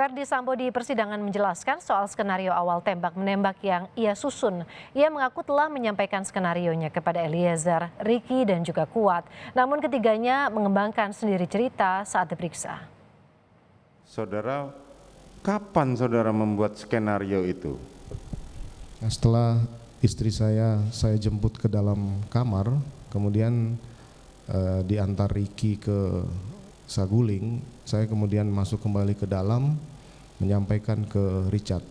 Verdi Sambo di persidangan menjelaskan soal skenario awal tembak-menembak yang ia susun. Ia mengaku telah menyampaikan skenarionya kepada Eliezer, Ricky, dan juga Kuat. Namun ketiganya mengembangkan sendiri cerita saat diperiksa. Saudara, kapan saudara membuat skenario itu? Setelah istri saya jemput ke dalam kamar, kemudian diantar Ricky ke Saguling, saya kemudian masuk kembali ke dalam menyampaikan ke Richard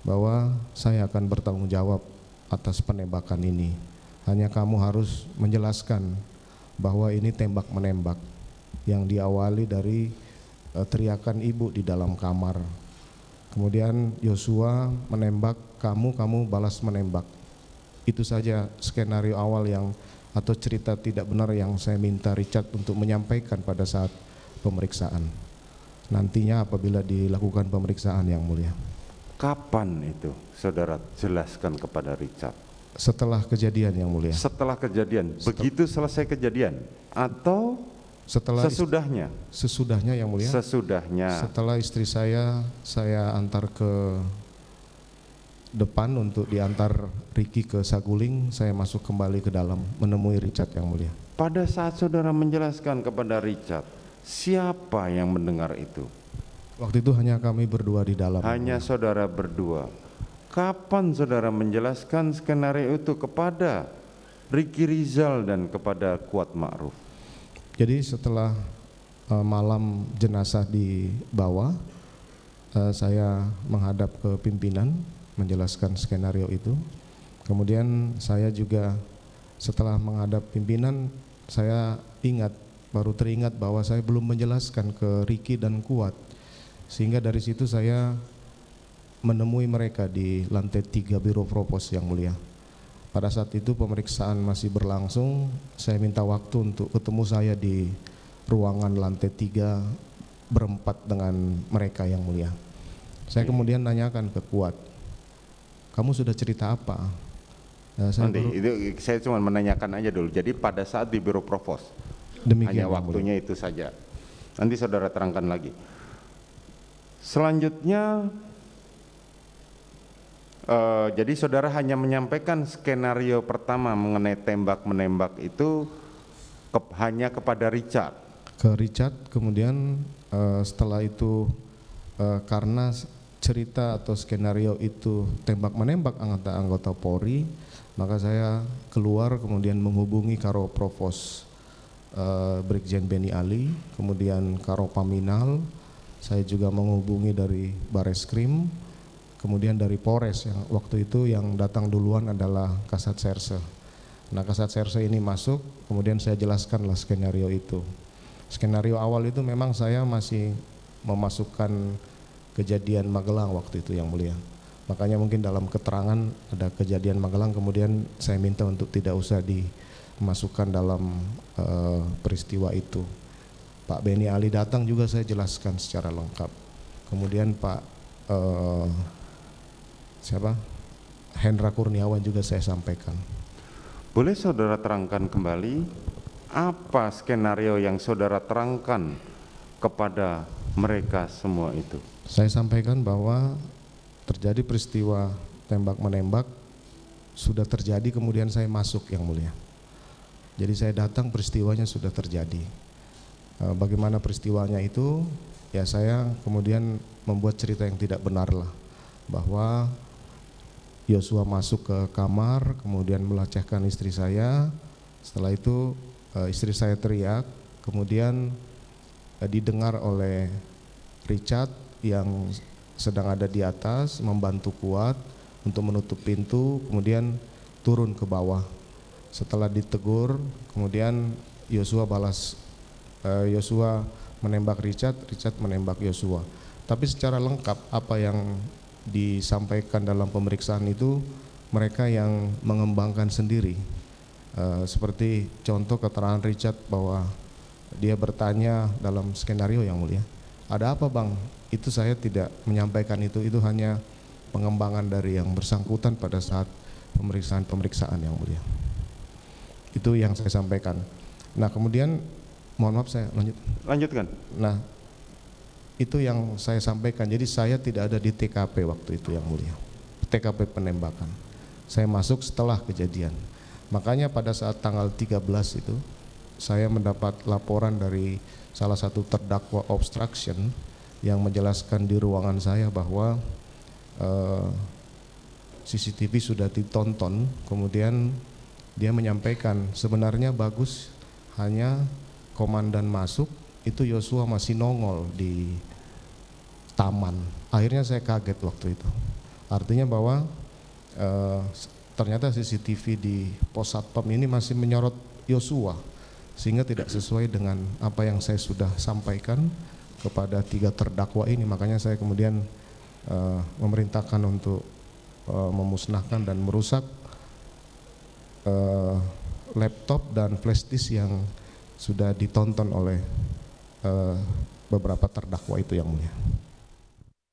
bahwa saya akan bertanggung jawab atas penembakan ini. Hanya kamu harus menjelaskan bahwa ini tembak-menembak yang diawali dari teriakan ibu di dalam kamar. Kemudian Yosua menembak kamu balas menembak. Itu saja skenario awal yang atau cerita tidak benar yang saya minta Richard untuk menyampaikan pada saat pemeriksaan. Nantinya apabila dilakukan pemeriksaan, Yang Mulia. Kapan itu saudara jelaskan kepada Richard? Setelah kejadian, Yang Mulia. Setelah kejadian, begitu selesai kejadian atau setelah sesudahnya? Sesudahnya, Yang Mulia. Sesudahnya. Setelah istri saya antar ke depan untuk diantar Ricky ke Saguling, saya masuk kembali ke dalam menemui Richard, Yang Mulia. Pada saat saudara menjelaskan kepada Richard, siapa yang mendengar itu? Waktu itu hanya kami berdua di dalam. Hanya saudara berdua. Kapan saudara menjelaskan skenario itu kepada Ricky Rizal dan kepada Kuat Ma'ruf? Jadi setelah malam jenazah dibawa, saya menghadap ke pimpinan menjelaskan skenario itu. Kemudian saya juga setelah menghadap pimpinan, saya baru teringat bahwa saya belum menjelaskan ke Ricky dan Kuat. Sehingga dari situ saya menemui mereka di lantai 3 Biro Propos, Yang Mulia. Pada saat itu pemeriksaan masih berlangsung, saya minta waktu untuk ketemu saya di ruangan lantai 3 berempat dengan mereka, Yang Mulia. Saya kemudian nanyakan ke Kuat, kamu sudah cerita apa? Saya cuma menanyakan aja dulu. Jadi pada saat di Biro Provos, demikian, hanya waktunya itu saja. Nanti saudara terangkan lagi. Selanjutnya, jadi saudara hanya menyampaikan skenario pertama mengenai tembak-menembak itu hanya kepada Richard. Ke Richard, kemudian setelah itu karena cerita atau skenario itu tembak-menembak anggota Polri, maka saya keluar kemudian menghubungi Karo Provos Brigjen Beni Ali, kemudian Karo Paminal, saya juga menghubungi dari Bareskrim, kemudian dari Polres yang waktu itu yang datang duluan adalah Kasat Serse. Nah, Kasat Serse ini masuk, kemudian saya jelaskanlah skenario itu. Skenario awal itu memang saya masih memasukkan kejadian Magelang waktu itu, Yang Mulia. Makanya mungkin dalam keterangan ada kejadian Magelang, kemudian saya minta untuk tidak usah dimasukkan dalam peristiwa itu. Pak Beni Ali datang juga saya jelaskan secara lengkap. Kemudian Pak Hendra Kurniawan juga saya sampaikan. Boleh saudara terangkan kembali apa skenario yang saudara terangkan kepada mereka semua itu? Saya sampaikan bahwa terjadi peristiwa tembak-menembak, sudah terjadi, kemudian saya masuk, Yang Mulia. Jadi saya datang, peristiwanya sudah terjadi. Bagaimana peristiwanya itu, ya saya kemudian membuat cerita yang tidak benar lah, bahwa Yosua masuk ke kamar, kemudian melecehkan istri saya. Setelah itu istri saya teriak, kemudian didengar oleh Richard yang sedang ada di atas membantu Kuat untuk menutup pintu, kemudian turun ke bawah. Setelah ditegur, kemudian Yosua menembak Richard, Richard menembak Yosua. Tapi secara lengkap apa yang disampaikan dalam pemeriksaan itu mereka yang mengembangkan sendiri. Seperti contoh keterangan Richard bahwa dia bertanya dalam skenario, Yang Mulia, ada apa Bang? Itu saya tidak menyampaikan itu hanya pengembangan dari yang bersangkutan pada saat pemeriksaan Yang Mulia. Itu yang saya sampaikan. Nah kemudian, mohon maaf saya lanjutkan. Lanjutkan. Nah Itu yang saya sampaikan. Jadi saya tidak ada di TKP waktu itu, yang mulia. TKP penembakan. Saya masuk setelah kejadian. Makanya pada saat tanggal 13 itu saya mendapat laporan dari salah satu terdakwa obstruction yang menjelaskan di ruangan saya bahwa CCTV sudah ditonton, kemudian dia menyampaikan sebenarnya bagus, hanya komandan masuk itu Yosua masih nongol di taman. Akhirnya saya kaget waktu itu. Artinya bahwa ternyata CCTV di pos satpam ini masih menyorot Yosua, sehingga tidak sesuai dengan apa yang saya sudah sampaikan kepada 3 terdakwa ini. Makanya saya kemudian memerintahkan untuk memusnahkan dan merusak laptop dan flash disk yang sudah ditonton oleh beberapa terdakwa itu, yang mulia.